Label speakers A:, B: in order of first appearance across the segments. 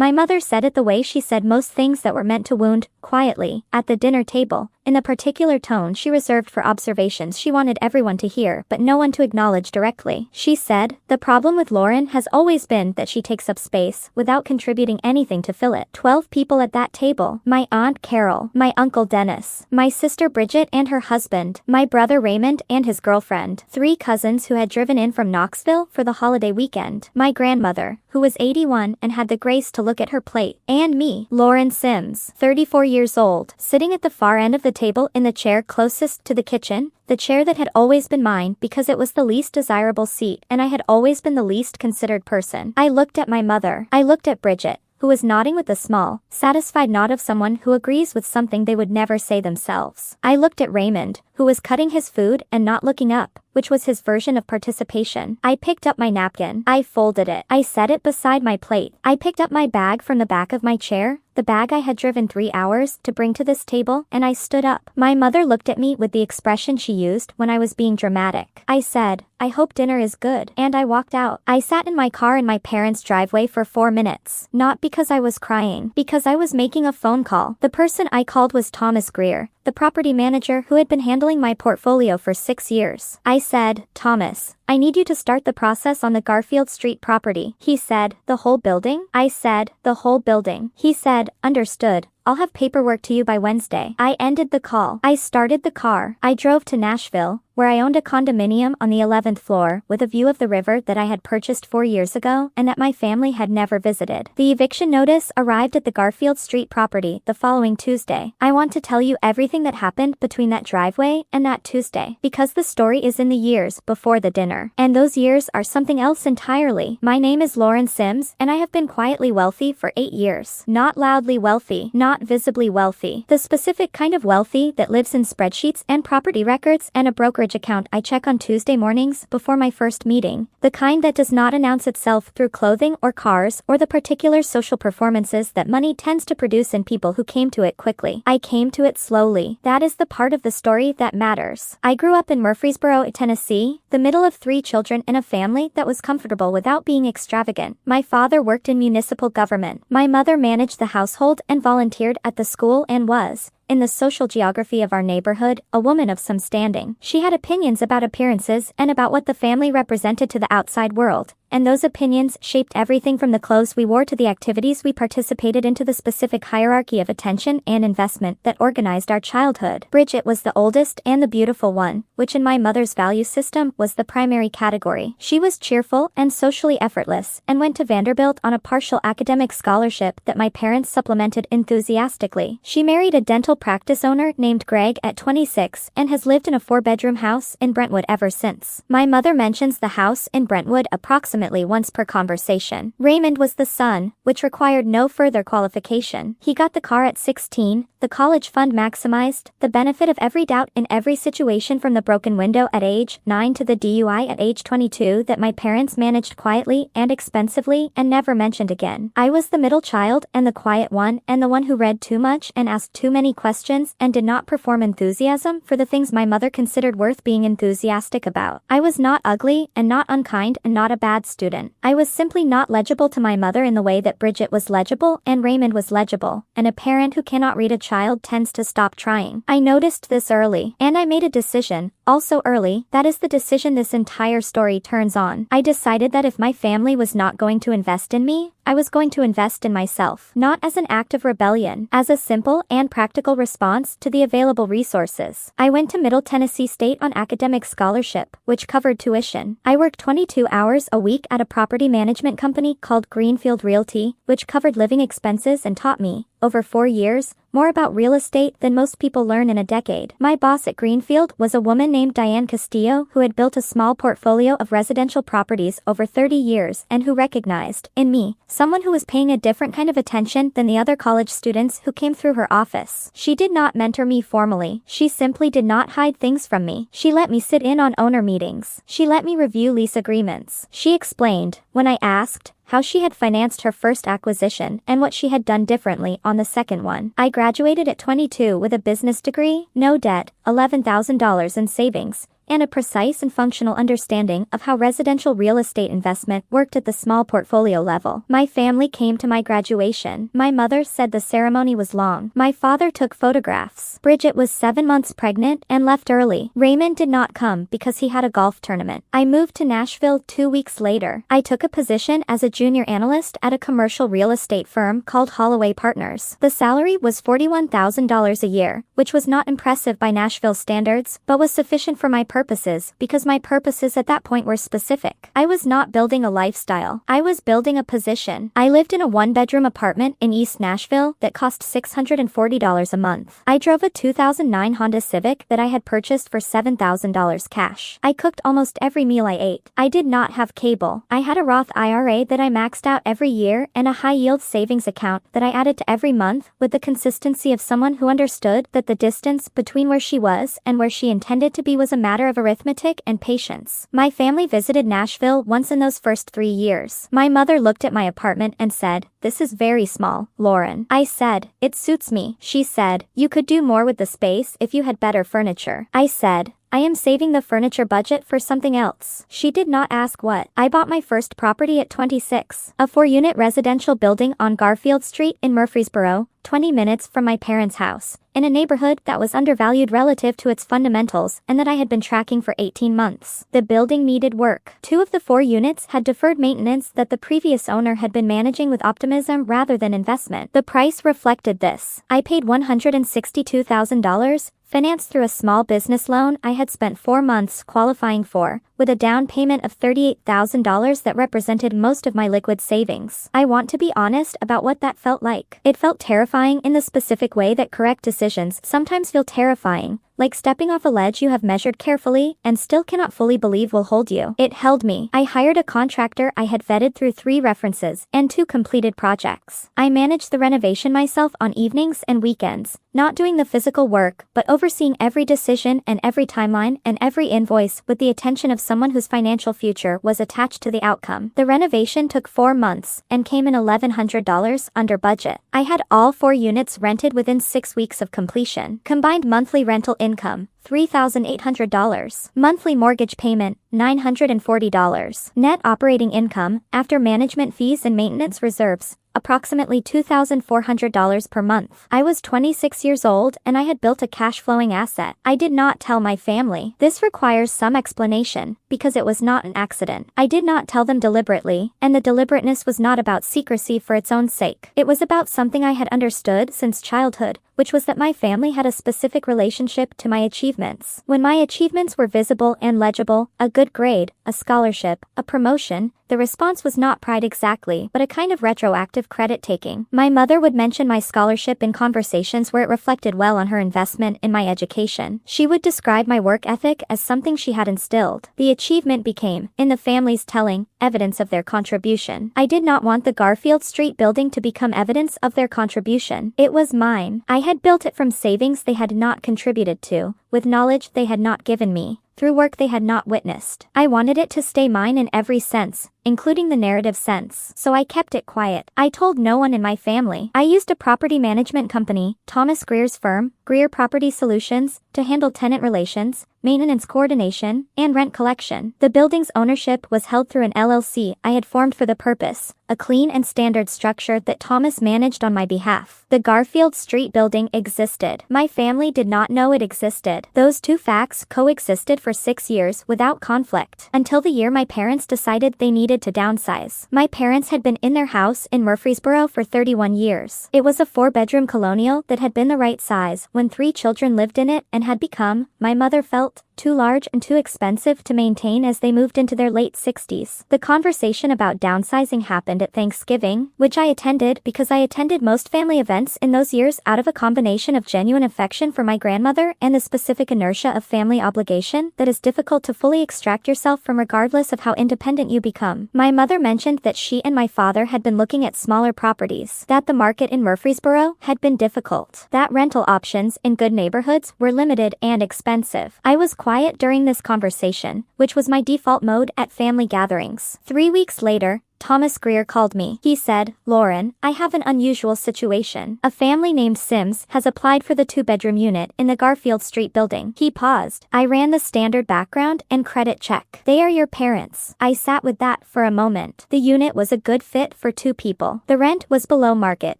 A: My mother said it the way she said most things that were meant to wound, quietly, at the dinner table, in the particular tone she reserved for observations she wanted everyone to hear but no one to acknowledge directly. She said, "The problem with Lauren has always been that she takes up space without contributing anything to fill it." 12 people at that table. My Aunt Carol, my Uncle Dennis, my sister Bridget and her husband, my brother Raymond and his girlfriend, 3 cousins who had driven in from Knoxville for the holiday weekend, my grandmother, who was 81 and had the grace to look at her plate, and me, Lauren Sims, 34 years old, sitting at the far end of the table in the chair closest to the kitchen, the chair that had always been mine because it was the least desirable seat and I had always been the least considered person. I looked at my mother. I looked at Bridget, who was nodding with a small, satisfied nod of someone who agrees with something they would never say themselves. I looked at Raymond, who was cutting his food and not looking up, which was his version of participation. I picked up my napkin. I folded it. I set it beside my plate. I picked up my bag from the back of my chair, the bag I had driven 3 hours to bring to this table, and I stood up. My mother looked at me with the expression she used when I was being dramatic. I said, "I hope dinner is good," and I walked out. I sat in my car in my parents' driveway for 4 minutes, not because I was crying, because I was making a phone call. The person I called was Thomas Greer, the property manager who had been handling my portfolio for 6 years. I said, "Thomas, I need you to start the process on the Garfield Street property." He said, "The whole building?" I said, "The whole building." He said, "Understood. I'll have paperwork to you by Wednesday." I ended the call. I started the car. I drove to Nashville, where I owned a condominium on the 11th floor with a view of the river that I had purchased 4 years ago and that my family had never visited. The eviction notice arrived at the Garfield Street property the following Tuesday. I want to tell you everything that happened between that driveway and that Tuesday, because the story is in the years before the dinner. And those years are something else entirely. My name is Lauren Sims, and I have been quietly wealthy for 8 years. Not loudly wealthy, not visibly wealthy. The specific kind of wealthy that lives in spreadsheets and property records and a brokerage account I check on Tuesday mornings before my first meeting. The kind that does not announce itself through clothing or cars or the particular social performances that money tends to produce in people who came to it quickly. I came to it slowly. That is the part of the story that matters. I grew up in Murfreesboro, Tennessee, the middle of 3 children in a family that was comfortable without being extravagant. My father worked in municipal government. My mother managed the household and volunteered at the school and was, in the social geography of our neighborhood, a woman of some standing. She had opinions about appearances and about what the family represented to the outside world, and those opinions shaped everything from the clothes we wore to the activities we participated in to the specific hierarchy of attention and investment that organized our childhood. Bridget was the oldest and the beautiful one, which in my mother's value system was the primary category. She was cheerful and socially effortless and went to Vanderbilt on a partial academic scholarship that my parents supplemented enthusiastically. She married a dental practice owner named Greg at 26 and has lived in a 4-bedroom house in Brentwood ever since. My mother mentions the house in Brentwood approximately once per conversation. Raymond was the son, which required no further qualification. He got the car at 16, the college fund maximized, the benefit of every doubt in every situation from the broken window at age 9 to the DUI at age 22 that my parents managed quietly and expensively and never mentioned again. I was the middle child and the quiet one and the one who read too much and asked too many questions and did not perform enthusiasm for the things my mother considered worth being enthusiastic about. I was not ugly and not unkind and not a bad student. I was simply not legible to my mother in the way that Bridget was legible and Raymond was legible, and a parent who cannot read a child tends to stop trying. I noticed this early, and I made a decision, also early, that is the decision this entire story turns on. I decided that if my family was not going to invest in me, I was going to invest in myself, not as an act of rebellion, as a simple and practical response to the available resources. I went to Middle Tennessee State on academic scholarship, which covered tuition. I worked 22 hours a week at a property management company called Greenfield Realty, which covered living expenses and taught me, over 4 years, more about real estate than most people learn in a decade. My boss at Greenfield was a woman named Diane Castillo who had built a small portfolio of residential properties over 30 years and who recognized, in me, someone who was paying a different kind of attention than the other college students who came through her office. She did not mentor me formally. She simply did not hide things from me. She let me sit in on owner meetings. She let me review lease agreements. She explained, when I asked, how she had financed her first acquisition and what she had done differently on the second one. I graduated at 22 with a business degree, no debt, $11,000 in savings, and a precise and functional understanding of how residential real estate investment worked at the small portfolio level. My family came to my graduation. My mother said the ceremony was long. My father took photographs. Bridget was 7 months pregnant and left early. Raymond did not come because he had a golf tournament. I moved to Nashville 2 weeks later. I took a position as a junior analyst at a commercial real estate firm called Holloway Partners. The salary was $41,000 a year, which was not impressive by Nashville standards, but was sufficient for my purposes because my purposes at that point were specific. I was not building a lifestyle. I was building a position. I lived in a one-bedroom apartment in East Nashville that cost $640 a month. I drove a 2009 Honda Civic that I had purchased for $7,000 cash. I cooked almost every meal I ate. I did not have cable. I had a Roth IRA that I maxed out every year and a high-yield savings account that I added to every month with the consistency of someone who understood that the distance between where she was and where she intended to be was a matter of arithmetic and patience. My family visited Nashville once in those first 3 years. My mother looked at my apartment and said, "This is very small, Lauren." I said, "It suits me." She said, "You could do more with the space if you had better furniture." I said, "I am saving the furniture budget for something else." She did not ask what. I bought my first property at 26, a 4-unit residential building on Garfield Street in Murfreesboro, 20 minutes from my parents' house, in a neighborhood that was undervalued relative to its fundamentals and that I had been tracking for 18 months. The building needed work. 2 of the 4 units had deferred maintenance that the previous owner had been managing with optimism rather than investment. The price reflected this. I paid $162,000, financed through a small business loan I had spent 4 months qualifying for, with a down payment of $38,000 that represented most of my liquid savings. I want to be honest about what that felt like. It felt terrifying in the specific way that correct decisions sometimes feel terrifying, like stepping off a ledge you have measured carefully and still cannot fully believe will hold you. It held me. I hired a contractor I had vetted through 3 references and 2 completed projects. I managed the renovation myself on evenings and weekends, not doing the physical work, but overseeing every decision and every timeline and every invoice with the attention of someone whose financial future was attached to the outcome. The renovation took 4 months and came in $1,100 under budget. I had all 4 units rented within 6 weeks of completion. Combined monthly rental income, $3,800. Monthly mortgage payment, $940. Net operating income, after management fees and maintenance reserves, approximately $2,400 per month. I was 26 years old and I had built a cash-flowing asset. I did not tell my family. This requires some explanation, because it was not an accident. I did not tell them deliberately, and the deliberateness was not about secrecy for its own sake. It was about something I had understood since childhood, which was that my family had a specific relationship to my achievements. When my achievements were visible and legible, a good grade, a scholarship, a promotion, the response was not pride exactly, but a kind of retroactive credit-taking. My mother would mention my scholarship in conversations where it reflected well on her investment in my education. She would describe my work ethic as something she had instilled. The achievement became, in the family's telling, evidence of their contribution. I did not want the Garfield Street building to become evidence of their contribution. It was mine. I had built it from savings they had not contributed to, with knowledge they had not given me, through work they had not witnessed. I wanted it to stay mine in every sense, including the narrative sense. So I kept it quiet. I told no one in my family. I used a property management company, Thomas Greer's firm, Greer Property Solutions, to handle tenant relations, maintenance coordination, and rent collection. The building's ownership was held through an LLC I had formed for the purpose, a clean and standard structure that Thomas managed on my behalf. The Garfield Street building existed. My family did not know it existed. Those 2 facts coexisted for 6 years without conflict, until the year my parents decided they needed to downsize. My parents had been in their house in Murfreesboro for 31 years. It was a 4-bedroom colonial that had been the right size when 3 children lived in it and had become, my mother felt, too large and too expensive to maintain as they moved into their late 60s. The conversation about downsizing happened at Thanksgiving, which I attended because I attended most family events in those years out of a combination of genuine affection for my grandmother and the specific inertia of family obligation that is difficult to fully extract yourself from regardless of how independent you become. My mother mentioned that she and my father had been looking at smaller properties, that the market in Murfreesboro had been difficult, that rental options in good neighborhoods were limited and expensive. I was quiet during this conversation, which was my default mode at family gatherings. 3 weeks later, Thomas Greer called me. He said, "Lauren, I have an unusual situation. A family named Sims has applied for the 2-bedroom unit in the Garfield Street building." He paused. I ran the standard background and credit check. "They are your parents." I sat with that for a moment. The unit was a good fit for 2 people. The rent was below market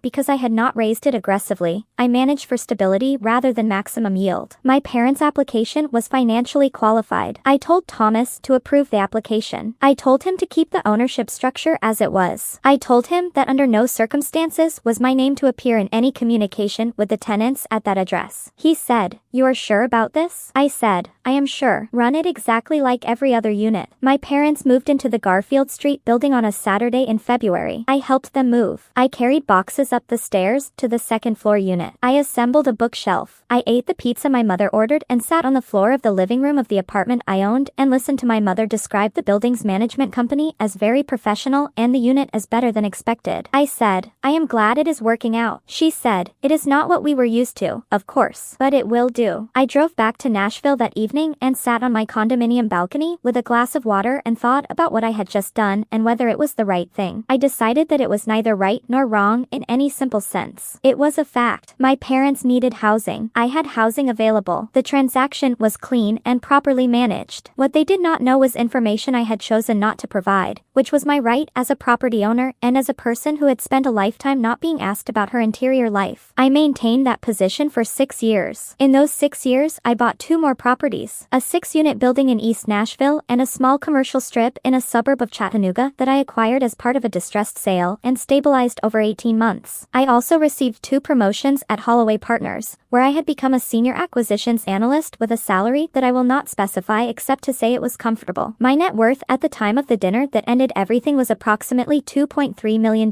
A: because I had not raised it aggressively. I managed for stability rather than maximum yield. My parents' application was financially qualified. I told Thomas to approve the application. I told him to keep the ownership structure as it was. I told him that under no circumstances was my name to appear in any communication with the tenants at that address. He said, "You are sure about this?" I said, "I am sure. Run it exactly like every other unit." My parents moved into the Garfield Street building on a Saturday in February. I helped them move. I carried boxes up the stairs to the second-floor unit. I assembled a bookshelf. I ate the pizza my mother ordered and sat on the floor of the living room of the apartment I owned and listened to my mother describe the building's management company as very professional and the unit as better than expected. I said, "I am glad it is working out." She said, "It is not what we were used to, of course, but it will do." I drove back to Nashville that evening and sat on my condominium balcony with a glass of water and thought about what I had just done and whether it was the right thing. I decided that it was neither right nor wrong in any simple sense. It was a fact. My parents needed housing. I had housing available. The transaction was clean and properly managed. What they did not know was information I had chosen not to provide, which was my right as a property owner and as a person who had spent a lifetime not being asked about her interior life. I maintained that position for 6 years. In those 6 years, I bought 2 more properties, a 6-unit building in East Nashville and a small commercial strip in a suburb of Chattanooga that I acquired as part of a distressed sale and stabilized over 18 months. I also received 2 promotions at Holloway Partners, where I had become a senior acquisitions analyst with a salary that I will not specify except to say it was comfortable. My net worth at the time of the dinner that ended everything was approximately $2.3 million,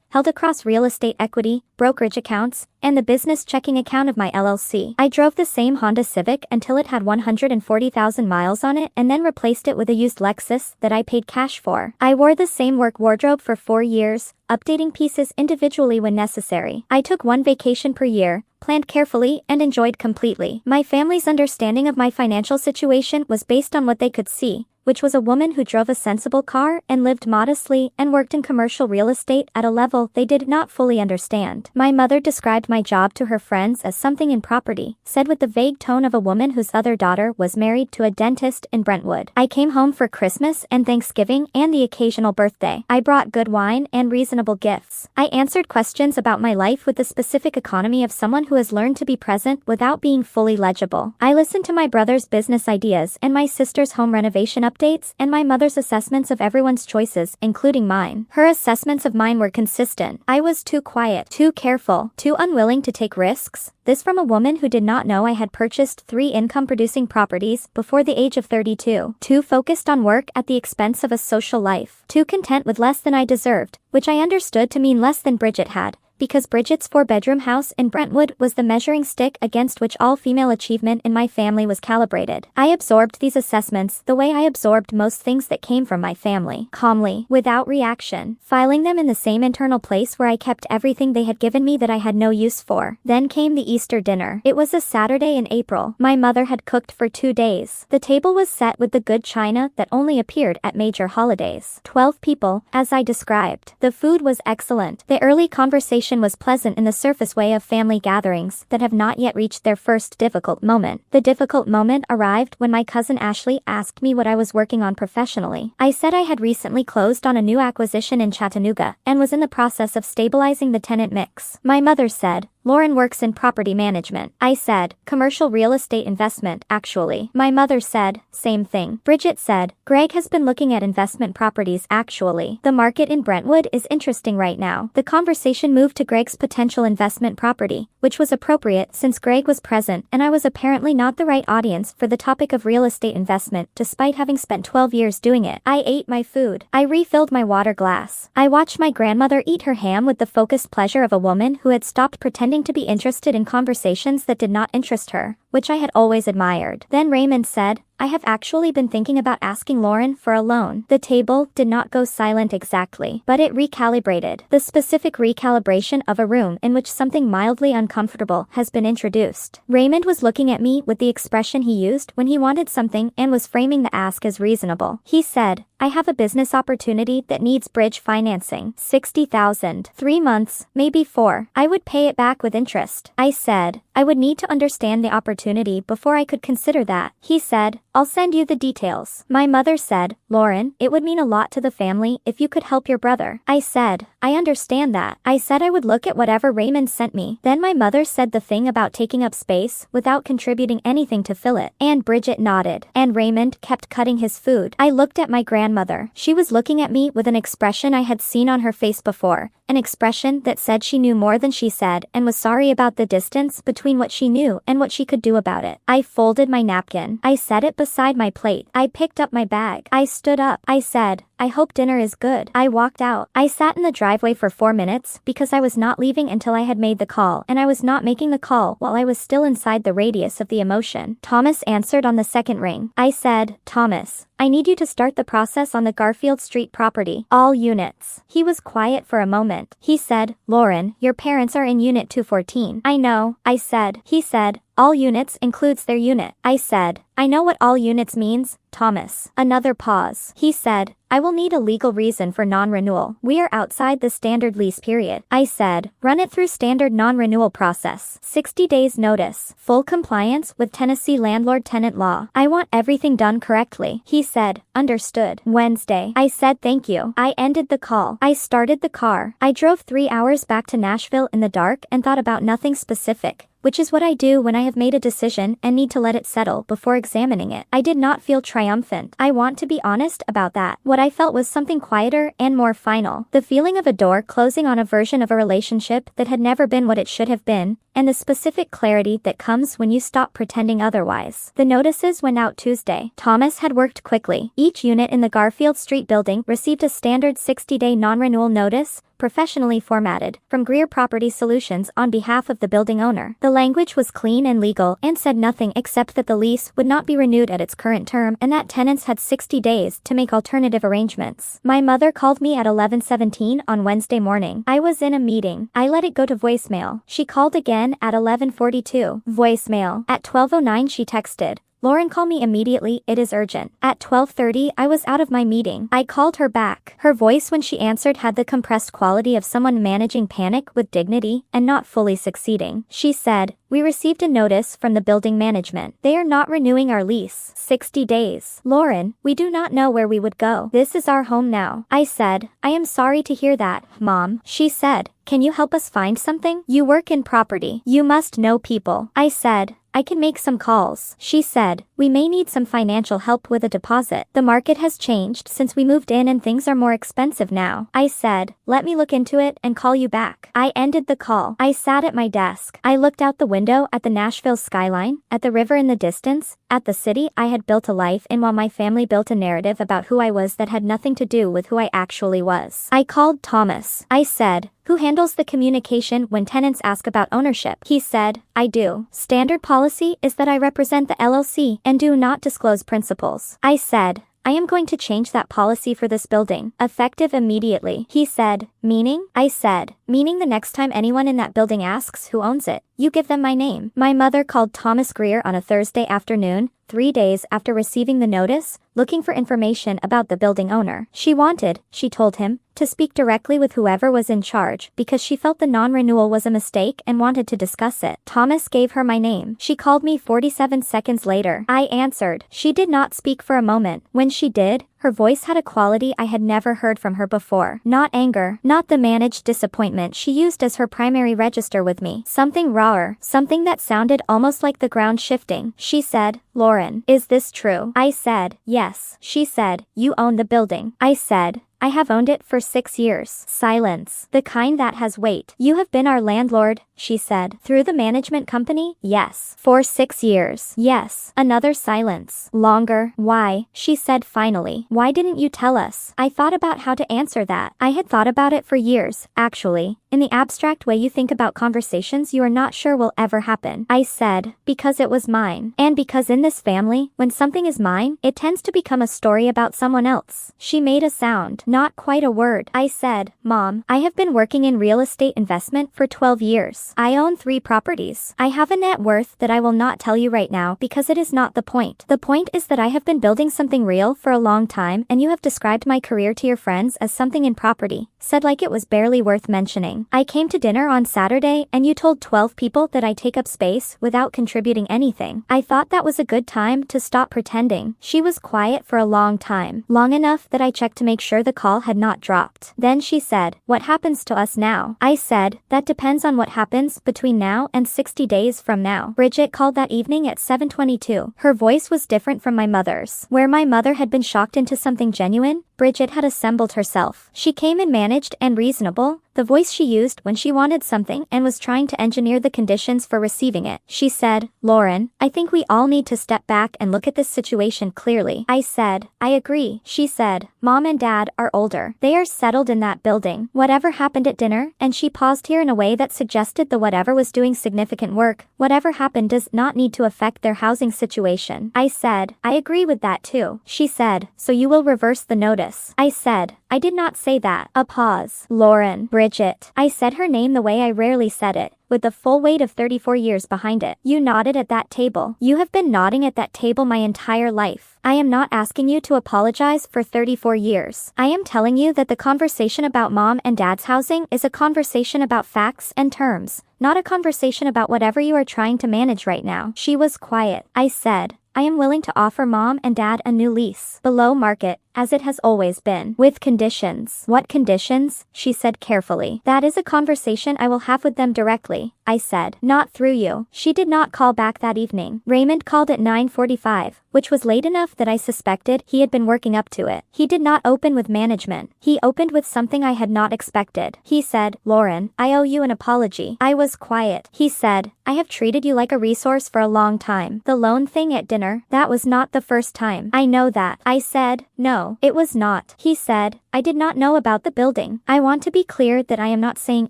A: held across real estate equity, brokerage accounts, and the business checking account of my LLC. I drove the same Honda Civic until it had 140,000 miles on it and then replaced it with a used Lexus that I paid cash for. I wore the same work wardrobe for 4 years, updating pieces individually when necessary. I took 1 vacation per year, planned carefully, and enjoyed completely. My family's understanding of my financial situation was based on what they could see, which was a woman who drove a sensible car and lived modestly and worked in commercial real estate at a level they did not fully understand. My mother described my job to her friends as something in property, said with the vague tone of a woman whose other daughter was married to a dentist in Brentwood. I came home for Christmas and Thanksgiving and the occasional birthday. I brought good wine and reasonable gifts. I answered questions about my life with the specific economy of someone who has learned to be present without being fully legible. I listened to my brother's business ideas and my sister's home renovation updates and my mother's assessments of everyone's choices, including mine. Her assessments of mine were consistent. I was too quiet, too careful, too unwilling to take risks. This from a woman who did not know I had purchased 3 income-producing properties before the age of 32. Too focused on work at the expense of a social life. Too content with less than I deserved, which I understood to mean less than Bridget had, because Bridget's 4-bedroom house in Brentwood was the measuring stick against which all female achievement in my family was calibrated. I absorbed these assessments the way I absorbed most things that came from my family, calmly, without reaction, filing them in the same internal place where I kept everything they had given me that I had no use for. Then came the Easter dinner. It was a Saturday in April. My mother had cooked for 2 days. The table was set with the good china that only appeared at major holidays. 12 people, as I described. The food was excellent. The early conversation was pleasant in the surface way of family gatherings that have not yet reached their first difficult moment. The difficult moment arrived when my cousin Ashley asked me what I was working on professionally. I said I had recently closed on a new acquisition in Chattanooga and was in the process of stabilizing the tenant mix. My mother said, "Lauren works in property management." I said, "Commercial real estate investment, actually." My mother said, "Same thing." Bridget said, "Greg has been looking at investment properties, actually. The market in Brentwood is interesting right now." The conversation moved to Greg's potential investment property, which was appropriate since Greg was present and I was apparently not the right audience for the topic of real estate investment despite having spent 12 years doing it. I ate my food. I refilled my water glass. I watched my grandmother eat her ham with the focused pleasure of a woman who had stopped pretending to be interested in conversations that did not interest her, which I had always admired. Then Raymond said, I have actually been thinking about asking Lauren for a loan. The table did not go silent exactly, but it recalibrated. The specific recalibration of a room in which something mildly uncomfortable has been introduced. Raymond was looking at me with the expression he used when he wanted something and was framing the ask as reasonable. He said, I have a business opportunity that needs bridge financing. 60,000. 3 months, maybe 4. I would pay it back with interest. I said, I would need to understand the opportunity before I could consider that. He said, I'll send you the details. My mother said, Lauren, it would mean a lot to the family if you could help your brother. I said, I understand that. I said I would look at whatever Raymond sent me. Then my mother said the thing about taking up space without contributing anything to fill it. And Bridget nodded. And Raymond kept cutting his food. I looked at my grandmother. She was looking at me with an expression I had seen on her face before. An expression that said she knew more than she said and was sorry about the distance between what she knew and what she could do about it. I folded my napkin. I set it beside my plate. I picked up my bag. I stood up. I said, I hope dinner is good. I walked out. I sat in the driveway for 4 minutes because I was not leaving until I had made the call, and I was not making the call while I was still inside the radius of the emotion. Thomas answered on the second ring. I said, Thomas, I need you to start the process on the Garfield Street property. All units. He was quiet for a moment. He said, Lauren, your parents are in Unit 214. I know, I said. He said, all units includes their unit. I said, I know what all units means, Thomas. Another pause. He said, I will need a legal reason for non-renewal. We are outside the standard lease period. I said, run it through standard non-renewal process. 60 days notice. Full compliance with Tennessee landlord-tenant law. I want everything done correctly. He said, understood. Wednesday. I said thank you. I ended the call. I started the car. I drove 3 hours back to Nashville in the dark and thought about nothing specific, which is what I do when I have made a decision and need to let it settle before examining it. I did not feel triumphant. I want to be honest about that. What I felt was something quieter and more final. The feeling of a door closing on a version of a relationship that had never been what it should have been, and the specific clarity that comes when you stop pretending otherwise. The notices went out Tuesday. Thomas had worked quickly. Each unit in the Garfield Street building received a standard 60-day non-renewal notice, professionally formatted, from Greer Property Solutions on behalf of the building owner. The language was clean and legal and said nothing except that the lease would not be renewed at its current term and that tenants had 60 days to make alternative arrangements. My mother called me at 11:17 on Wednesday morning. I was in a meeting. I let it go to voicemail. She called again at 11:42. Voicemail. At 12:09 she texted, Lauren, call me immediately, it is urgent. At 12:30 I was out of my meeting. I called her back. Her voice when she answered had the compressed quality of someone managing panic with dignity and not fully succeeding. She said, we received a notice from the building management. They are not renewing our lease. 60 days. Lauren, we do not know where we would go. This is our home now. I said, I am sorry to hear that, Mom. She said, can you help us find something? You work in property. You must know people. I said, I can make some calls. She said, we may need some financial help with a deposit. The market has changed since we moved in and things are more expensive now. I said, let me look into it and call you back. I ended the call. I sat at my desk. I looked out the window at the Nashville skyline, at the river in the distance, at the city I had built a life in while my family built a narrative about who I was that had nothing to do with who I actually was. I called Thomas. I said, who handles the communication when tenants ask about ownership? He said, I do. Standard policy is that I represent the LLC and do not disclose principals. I said, I am going to change that policy for this building, effective immediately. He said, meaning? I said, meaning the next time anyone in that building asks who owns it, you give them my name. My mother called Thomas Greer on a Thursday afternoon, 3 days after receiving the notice, looking for information about the building owner. She wanted, she told him, to speak directly with whoever was in charge because she felt the non-renewal was a mistake and wanted to discuss it. Thomas gave her my name. She called me 47 seconds later. I answered. She did not speak for a moment. When she did, her voice had a quality I had never heard from her before. Not anger, not the managed disappointment she used as her primary register with me. Something rawer, something that sounded almost like the ground shifting. She said, Lauren, is this true? I said, yes. She said, you own the building. I said, I have owned it for 6 years. Silence. The kind that has weight. You have been our landlord, she said. Through the management company? Yes. For 6 years? Yes. Another silence. Longer. Why? She said finally. Why didn't you tell us? I thought about how to answer that. I had thought about it for years, actually. In the abstract way you think about conversations you are not sure will ever happen. I said, because it was mine. And because in this family, when something is mine, it tends to become a story about someone else. She made a sound, not quite a word. I said, Mom, I have been working in real estate investment for 12 years. I own 3 properties. I have a net worth that I will not tell you right now because it is not the point. The point is that I have been building something real for a long time and you have described my career to your friends as something in property, said like it was barely worth mentioning. I came to dinner on Saturday and you told 12 people that I take up space without contributing anything. I thought that was a good time to stop pretending. She was quiet for a long time, long enough that I checked to make sure the call had not dropped. Then she said, what happens to us now? I said, that depends on what happens between now and 60 days from now. Bridget called that evening at 7:22. Her voice was different from my mother's. Where my mother had been shocked into something genuine, Bridget had assembled herself. She came in managed and reasonable, the voice she used when she wanted something and was trying to engineer the conditions for receiving it. She said, Lauren, I think we all need to step back and look at this situation clearly. I said, I agree. She said, Mom and Dad are older. They are settled in that building. Whatever happened at dinner, and she paused here in a way that suggested the whatever was doing significant work, whatever happened does not need to affect their housing situation. I said, I agree with that too. She said, so you will reverse the notice. I said, I did not say that. A pause. Lauren. Bridget. I said her name the way I rarely said it, with the full weight of 34 years behind it. You nodded at that table. You have been nodding at that table my entire life. I am not asking you to apologize for 34 years. I am telling you that the conversation about Mom and Dad's housing is a conversation about facts and terms, not a conversation about whatever you are trying to manage right now. She was quiet. I said, I am willing to offer Mom and Dad a new lease, below market, as it has always been, with conditions. What conditions? She said carefully. That is a conversation I will have with them directly, I said, not through you. She did not call back that evening. Raymond called at 9:45, which was late enough that I suspected he had been working up to it. He did not open with management. He opened with something I had not expected. He said, Lauren, I owe you an apology. I was quiet. He said, I have treated you like a resource for a long time. The loan thing at dinner, that was not the first time. I know that. I said, no. It was not. He said, I did not know about the building. I want to be clear that I am not saying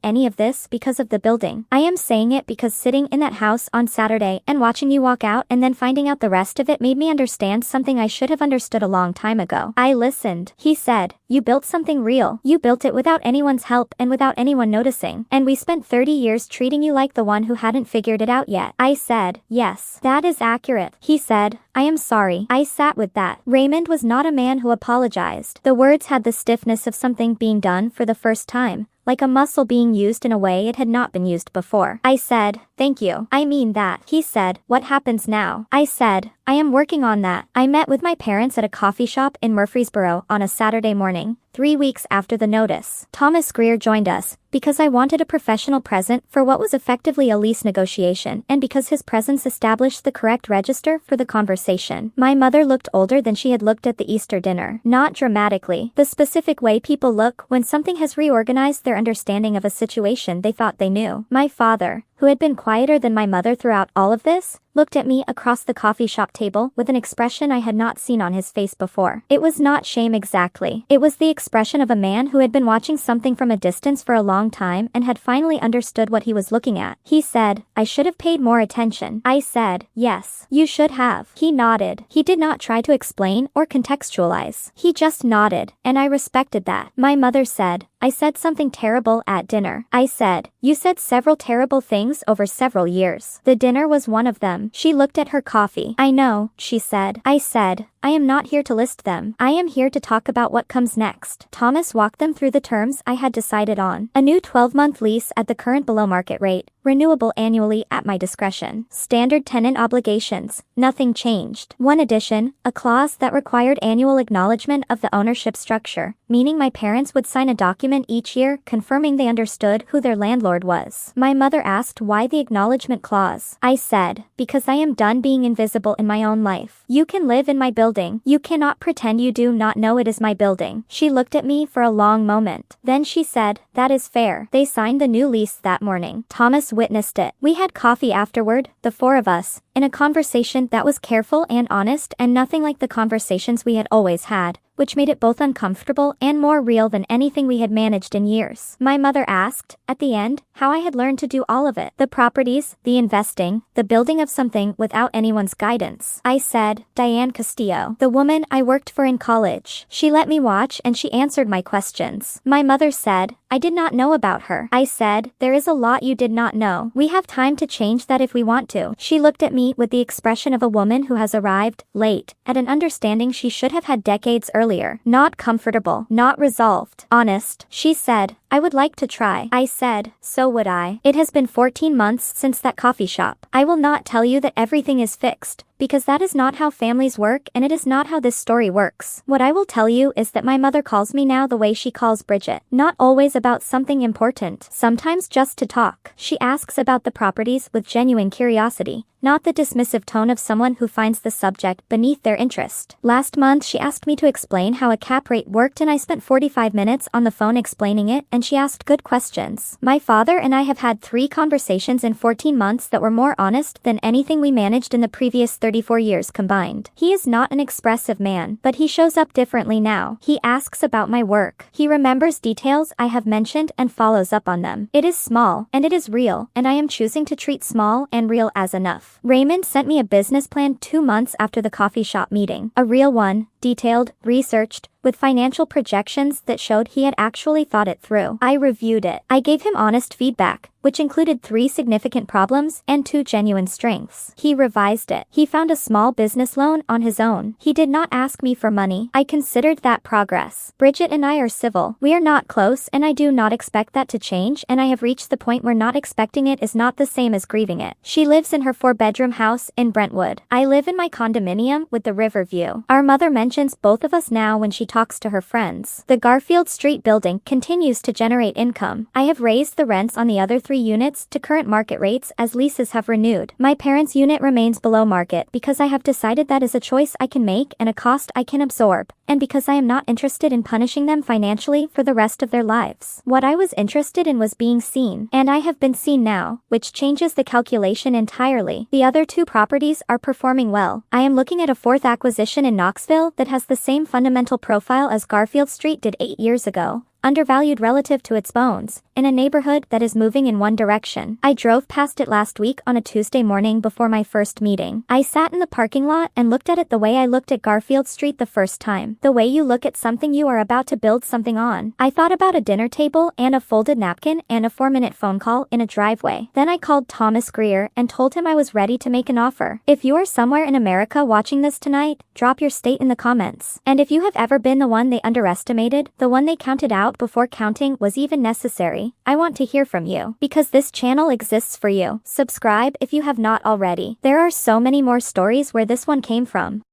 A: any of this because of the building. I am saying it because sitting in that house on Saturday and watching you walk out and then finding out the rest of it made me understand something I should have understood a long time ago. I listened. He said, you built something real. You built it without anyone's help and without anyone noticing. And we spent 30 years treating you like the one who hadn't figured it out yet. I said, yes, that is accurate. He said, I am sorry. I sat with that. Raymond was not a man who apologized. The words had the stiffness of something being done for the first time, like a muscle being used in a way it had not been used before. I said, thank you. I mean that. He said, what happens now? I said, I am working on that. I met with my parents at a coffee shop in Murfreesboro on a Saturday morning, 3 weeks after the notice. Thomas Greer joined us, because I wanted a professional present for what was effectively a lease negotiation and because his presence established the correct register for the conversation. My mother looked older than she had looked at the Easter dinner. Not dramatically, the specific way people look when something has reorganized their understanding of a situation they thought they knew. My father, who had been quieter than my mother throughout all of this, looked at me across the coffee shop table with an expression I had not seen on his face before. It was not shame exactly. It was the expression of a man who had been watching something from a distance for a long time and had finally understood what he was looking at. He said, I should have paid more attention. I said, yes, you should have. He nodded. He did not try to explain or contextualize. He just nodded, and I respected that. My mother said, I said something terrible at dinner. I said, you said several terrible things over several years. The dinner was one of them. She looked at her coffee. I know, she said. I said, I am not here to list them. I am here to talk about what comes next. Thomas walked them through the terms I had decided on. A new 12-month lease at the current below-market rate, renewable annually at my discretion. Standard tenant obligations, nothing changed. One addition, a clause that required annual acknowledgement of the ownership structure, meaning my parents would sign a document each year confirming they understood who their landlord was. My mother asked why the acknowledgement clause. I said, because I am done being invisible in my own life. You can live in my building building. You cannot pretend you do not know it is my building. She looked at me for a long moment. Then she said, that is fair. They signed the new lease that morning. Thomas witnessed it. We had coffee afterward, the four of us, in a conversation that was careful and honest and nothing like the conversations we had always had, which made it both uncomfortable and more real than anything we had managed in years. My mother asked, at the end, how I had learned to do all of it. The properties, the investing, the building of something without anyone's guidance. I said, Diane Castillo, the woman I worked for in college. She let me watch and she answered my questions. My mother said, I did not know about her. I said, there is a lot you did not know. We have time to change that if we want to. She looked at me with the expression of a woman who has arrived, late, at an understanding she should have had decades earlier. Not comfortable, not resolved, honest. She said, I would like to try. I said, so would I. It has been 14 months since that coffee shop. I will not tell you that everything is fixed, because that is not how families work and it is not how this story works. What I will tell you is that my mother calls me now the way she calls Bridget. Not always about something important, sometimes just to talk. She asks about the properties with genuine curiosity, not the dismissive tone of someone who finds the subject beneath their interest. Last month she asked me to explain how a cap rate worked and I spent 45 minutes on the phone explaining it, and she asked good questions. My father and I have had 3 conversations in 14 months that were more honest than anything we managed in the previous 34 years combined. He is not an expressive man, but he shows up differently now. He asks about my work. He remembers details I have mentioned and follows up on them. It is small, and it is real, and I am choosing to treat small and real as enough. Raymond sent me a business plan 2 months after the coffee shop meeting. A real one, detailed, researched, with financial projections that showed he had actually thought it through. I reviewed it. I gave him honest feedback, which included 3 significant problems and 2 genuine strengths. He revised it. He found a small business loan on his own. He did not ask me for money. I considered that progress. Bridget and I are civil. We are not close and I do not expect that to change, and I have reached the point where not expecting it is not the same as grieving it. She lives in her 4-bedroom house in Brentwood. I live in my condominium with the river view. Our mother mentions both of us now when she talks to her friends. The Garfield Street building continues to generate income. I have raised the rents on the other 3 units to current market rates as leases have renewed. My parents' unit remains below market because I have decided that is a choice I can make and a cost I can absorb, and because I am not interested in punishing them financially for the rest of their lives. What I was interested in was being seen, and I have been seen now, which changes the calculation entirely. The other 2 properties are performing well. I am looking at a 4th acquisition in Knoxville that has the same fundamental profile as Garfield Street did 8 years ago, undervalued relative to its bones, in a neighborhood that is moving in one direction. I drove past it last week on a Tuesday morning before my first meeting. I sat in the parking lot and looked at it the way I looked at Garfield Street the first time. The way you look at something you are about to build something on. I thought about a dinner table and a folded napkin and a 4-minute phone call in a driveway. Then I called Thomas Greer and told him I was ready to make an offer. If you are somewhere in America watching this tonight, drop your state in the comments. And if you have ever been the one they underestimated, the one they counted out before counting was even necessary, I want to hear from you, because this channel exists for you. Subscribe if you have not already. There are so many more stories where this one came from.